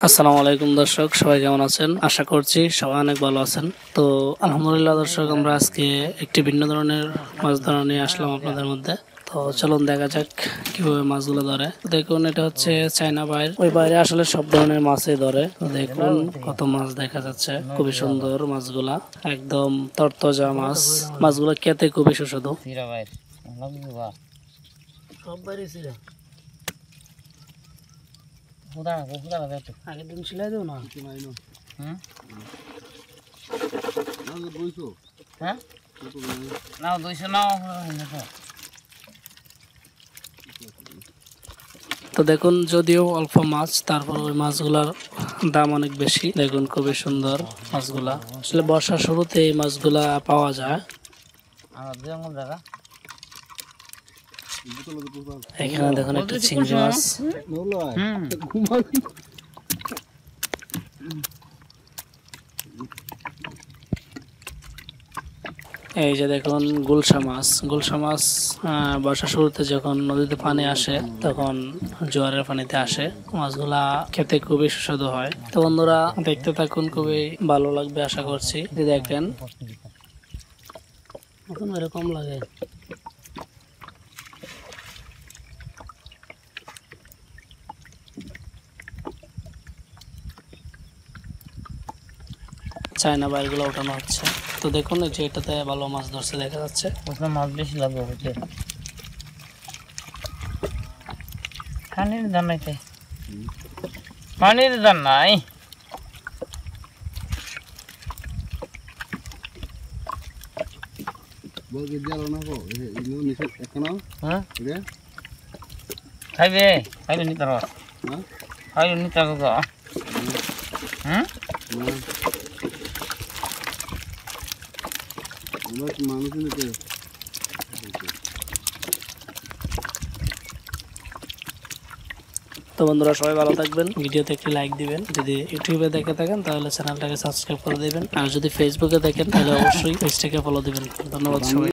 আসসালামু আলাইকুম দর্শক, সবাই কেমন আছেন? আশা করছি সবাই অনেক ভালো আছেন। তো আলহামদুলিল্লাহ দর্শক, আমরা আজকে একটি ভিন্ন ধরনের মাছ ধরা নিয়ে আসলাম আপনাদের মধ্যে। তো চলুন দেখা যাক কিভাবে মাছগুলো ধরে। দেখুন, এটা হচ্ছে চায়না বাইর। ওই বাইরে আসলে সব ধরনের মাছই ধরে। তো দেখুন কত মাছ দেখা যাচ্ছে, খুবই সুন্দর মাছগুলা, একদম তরতাজা মাছ। মাছগুলো খেতে খুবই সুস্বাদু। সব বাইরে ছিল। আগের দিন ছিলাই দেও না। তো দেখুন, যদিও অল্প মাছ, তারপর ওই মাছগুলার দাম অনেক বেশি। দেখুন খুবই সুন্দর মাছগুলা। আসলে বর্ষার শুরুতে এই মাছগুলা পাওয়া যায়। এখানে দেখুন একটা চিংড়ি মাছ। এই যে দেখুন গুলশা মাছ। গুলশা মাছ বর্ষার শুরুতে যখন নদীতে পানি আসে, তখন জোয়ারের পানিতে আসে। মাছগুলা খেতে খুবই সুস্বাদু হয়। তো বন্ধুরা, দেখতে থাকুন, খুবই ভালো লাগবে আশা করছি। দেখেন এখন এরকম লাগে। চায়না বাইরগুলো ওঠানো হচ্ছে। তো দেখুন, এই যে এটাতে ভালো মাছ ধরছে দেখা যাচ্ছে। মাছ বেশি লাগবে বুঝছে। পানির দান নাইতে, পানির দান নাই। খাইবে খাইলে নিতে পারো, খাইলে নিতে পারো। তো বন্ধুরা, সবাই ভালো থাকবেন। ভিডিওতে একটি লাইক দিবেন। যদি ইউটিউবে দেখে থাকেন তাহলে চ্যানেলটাকে সাবস্ক্রাইব করে দিবেন, আর যদি ফেসবুকে দেখেন তাহলে অবশ্যই পেজটাকে ফলো দিবেন। ধন্যবাদ সবাই।